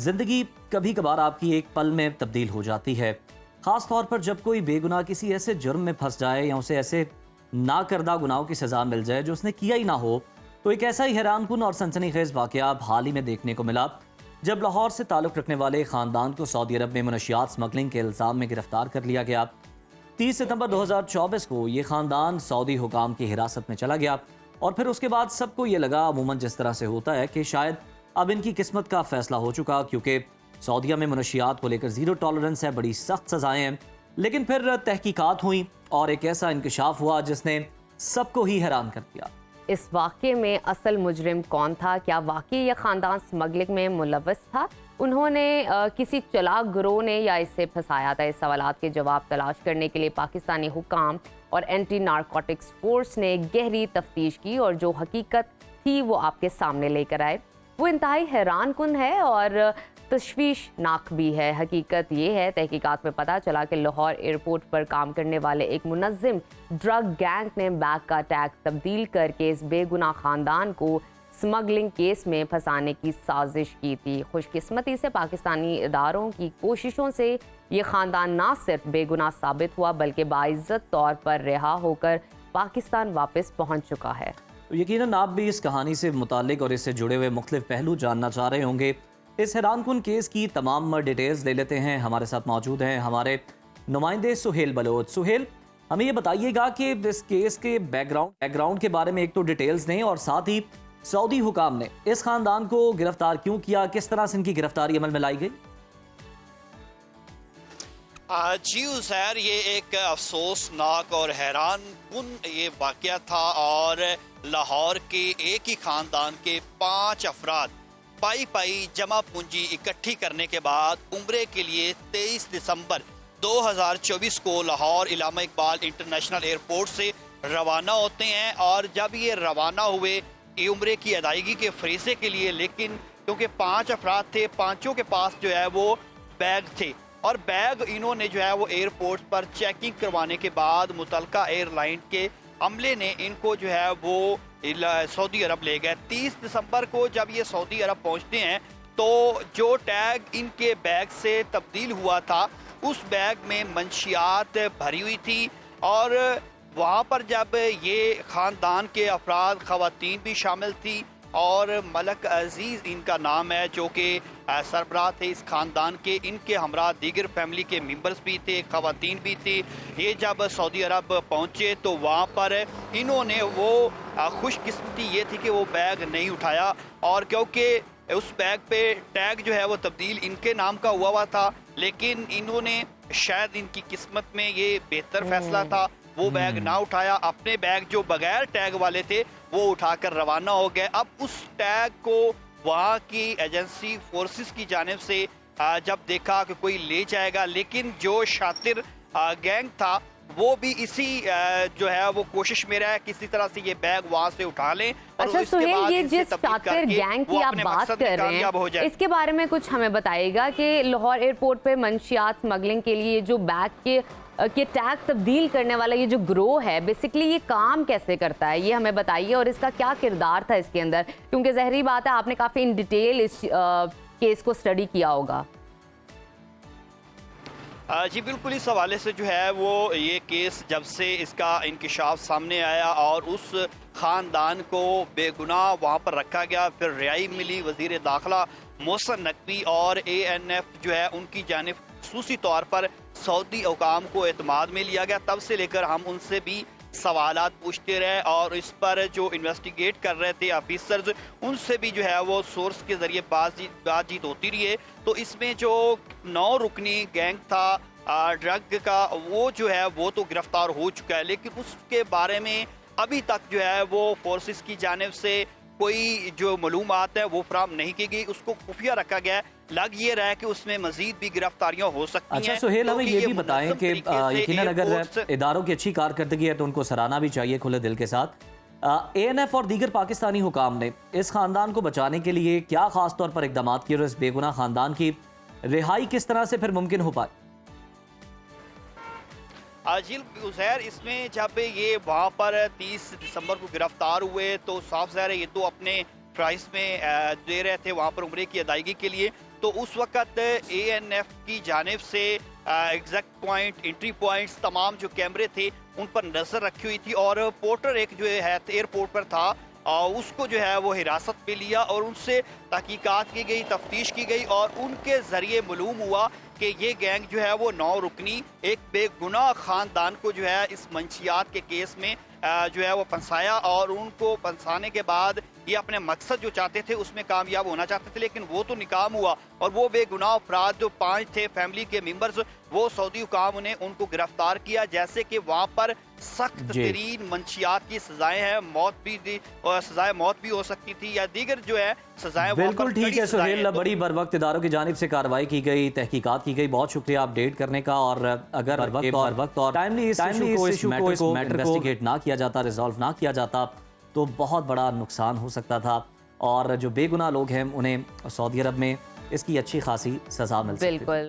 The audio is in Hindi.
जिंदगी कभी कभार आपकी एक पल में तब्दील हो जाती है। खास तौर पर जब कोई बेगुनाह किसी ऐसे जुर्म में फंस जाए या उसे ऐसे ना करदा गुनाहों की सजा मिल जाए जो उसने किया ही ना हो। तो एक ऐसा ही हैरानकुन और सनसनीखेज वाकया हाल ही में देखने को मिला, जब लाहौर से ताल्लुक़ रखने वाले खानदान को सऊदी अरब में मनशियात स्मगलिंग के इल्ज़ाम में गिरफ्तार कर लिया गया। 30 सितंबर 2024 को ये खानदान सऊदी हुकाम की हिरासत में चला गया और फिर उसके बाद सबको ये लगा, अमूमन जिस तरह से होता है, कि शायद अब इनकी किस्मत का फैसला हो चुका, क्योंकि सऊदीया में मनशियात को लेकर ज़ीरो टॉलरेंस है, बड़ी सख्त सजाएं हैं। लेकिन फिर तहकीकात हुई और एक ऐसा इंकशाफ हुआ जिसने सबको ही हैरान कर दिया। इस वाक़े में असल मुजरिम कौन था? क्या वाकई यह ख़ानदान स्मगलिंग में मुलव्वस था? उन्होंने किसी चलाक गिरोह ने या इससे फंसाया था? इस सवालात के जवाब तलाश करने के लिए पाकिस्तानी हुकाम और एंटी नारकोटिक्स फोर्स ने गहरी तफ्तीश की और जो हकीकत थी वो आपके सामने लेकर आए। वो इंतहाई हैरानकुन है और तशवीशनाक भी है। हकीकत ये है, तहकीकात में पता चला कि लाहौर एयरपोर्ट पर काम करने वाले एक मुनज़्ज़िम ड्रग गैंग ने बैग का टैग तब्दील करके इस बेगुनाह ख़ानदान को स्मगलिंग केस में फंसाने की साजिश की थी। खुशकिस्मती से पाकिस्तानी इदारों की कोशिशों से ये ख़ानदान ना सिर्फ बेगुनाह साबित हुआ बल्कि बाइज़्ज़त तौर पर रिहा होकर पाकिस्तान वापस पहुँच चुका है। यकीनन आप भी इस कहानी से मुताल्लिक और इससे जुड़े हुए मुख्तलिफ पहलू जानना चाह रहे होंगे। इस हैरानकुन केस की तमाम डिटेल्स ले लेते हैं। हमारे साथ मौजूद हैं हमारे नुमाइंदे सुहेल बलोच। सुहेल, हमें ये बताइएगा कि इस केस के बैकग्राउंड के बारे में एक तो डिटेल्स दें, और साथ ही सऊदी हुकाम ने इस खानदान को गिरफ्तार क्यों किया, किस तरह से इनकी गिरफ्तारी अमल में लाई गई? जी उज़ैर, ये एक अफसोसनाक और हैरानकुन ये वाक़या था और लाहौर के एक ही ख़ानदान के 5 अफराद पाई जमा पूंजी इकट्ठी करने के बाद उम्रे के लिए 23 दिसंबर 2024 को लाहौर इलामा इकबाल इंटरनेशनल एयरपोर्ट से रवाना होते हैं। और जब ये रवाना हुए ये उम्रे की अदायगी के फरीज़े के लिए, लेकिन क्योंकि 5 अफराद थे, पाँचों के पास जो है वो बैग थे और बैग इन्होंने जो है वो एयरपोर्ट पर चेकिंग करवाने के बाद मुतलका एयरलाइन के अमले ने इनको जो है वो सऊदी अरब ले गए। 30 दिसंबर को जब ये सऊदी अरब पहुंचते हैं तो जो टैग इनके बैग से तब्दील हुआ था उस बैग में मंशियात भरी हुई थी और वहाँ पर जब ये ख़ानदान के अफराद, ख़वातीन भी शामिल थी और मलक अजीज़ इनका नाम है जो कि सरबराह थे इस ख़ानदान के, इनके हमरा दीगर फैमिली के मेंबर्स भी थे, ख़वातीन भी थी। ये जब सऊदी अरब पहुँचे तो वहाँ पर इन्होंने वो खुशकिस्मती ये थी कि वो बैग नहीं उठाया और क्योंकि उस बैग पे टैग जो है वो तब्दील इनके नाम का हुआ था, लेकिन इन्होंने शायद इनकी किस्मत में ये बेहतर फैसला था, वो बैग ना उठाया। अपने बैग जो बगैर टैग वाले थे वो उठाकर रवाना हो गए। अब उस टैग को वहाँ की एजेंसी फोर्सेस की जानिब से जब देखा कि कोई ले जाएगा, लेकिन जो शातिर गैंग था वो भी इसी जो है वो कोशिश में रहा है किसी तरह से ये बैग वहाँ से उठा लें। अच्छा सुहेल, ये जिस शातिर गैंग की आप बात कर रहे हैं इसके बारे में कुछ हमें बताइएगा कि लाहौर एयरपोर्ट पे मंशियात स्मगलिंग के लिए जो बैग के टैग तब्दील करने वाला ये जो ग्रोह है, बेसिकली ये काम कैसे करता है, ये हमें बताइए और इसका क्या किरदार था इसके अंदर, क्योंकि ज़ाहिरी बात है आपने काफ़ी इन डिटेल इस केस को स्टडी किया होगा। जी बिल्कुल, इस हवाले से जो है वो ये केस जब से इसका इंकिशाफ सामने आया और उस ख़ानदान को बेगुनाह वहाँ पर रखा गया, फिर रिहाई मिली, वज़ीर दाखिला मोहसिन नकवी और ANF जो है उनकी जानिब खुसूसी तौर पर सऊदी हुकाम को एतमाद में लिया गया, तब से लेकर हम उनसे भी सवालात पूछते रहे और इस पर जो इन्वेस्टिगेट कर रहे थे ऑफिसर्स उनसे भी जो है वो सोर्स के ज़रिए बातचीत होती रही है। तो इसमें जो 9 रुकनी गैंग था ड्रग का, वो जो है वो तो गिरफ्तार हो चुका है, लेकिन उसके बारे में अभी तक जो है वो फोर्सेस की जानिब से कोई जो मालूमात है वो फराहम नहीं की गई, उसको खुफिया रखा गया है। लग ये रहा है कि उसमें मजीद भी गिरफ्तारियां हो सकती हैं। अच्छा सुहेल, हमें ये भी बताएं कि यकीनन अगर इदारों की अच्छी कारकर्दगी है तो उनको सराहना भी चाहिए खुले दिल के साथ। ANF और दीगर पाकिस्तानी हुकाम ने इस खानदान को बचाने के लिए क्या खास तौर पर इकदाम किए और इस बेगुनाह खानदान की रिहाई किस तरह से फिर मुमकिन हो पाए? आजिल उज़ैर, इसमें जब ये वहाँ पर 30 दिसंबर को गिरफ्तार हुए तो साफ ज़ाहिर है ये तो अपने प्राइस में दे रहे थे वहाँ पर उम्रे की अदायगी के लिए, तो उस वक्त ANF की जानिब से एग्जैक्ट पॉइंट, एंट्री पॉइंट्स, तमाम जो कैमरे थे उन पर नजर रखी हुई थी और पोर्टर एक जो है एयरपोर्ट पर था, उसको जो है वो हिरासत में लिया और उनसे तहकीकात की गई, तफ्तीश की गई और उनके जरिए मालूम हुआ कि ये गैंग जो है वो 9 रुकनी एक बेगुनाह खानदान को जो है इस मंशियात के केस में जो है वो फंसाया और उनको फंसाने के बाद ये अपने मकसद जो चाहते थे उसमें कामयाब होना चाहते थे, लेकिन वो तो नाकाम हुआ और वो बेगुनाह अफराद जो 5 थे फैमिली के मेंबर्स, वो सऊदी हुकाम ने उनको गिरफ्तार किया। जैसे कि वहाँ पर सख्त तरीन मंशियात की सजाएं हैं, मौत भी और सजाए मौत भी हो सकती थी या दीगर जो है सजाएं। बिल्कुल ठीक है सुहेल, बड़ी बर वक्त इदारों की जानिब से कार्रवाई की गई, तहकीकात की गई। बहुत शुक्रिया अपडेट करने का। और अगर वक्त और टाइमली इस इशू को, इस मैटर को इन्वेस्टिगेट ना किया जाता, रिजॉल्व ना किया जाता, तो बहुत बड़ा नुकसान हो सकता था और जो बेगुनाह लोग हैं उन्हें सऊदी अरब में इसकी अच्छी खासी सजा मिल सकती है। बिल्कुल।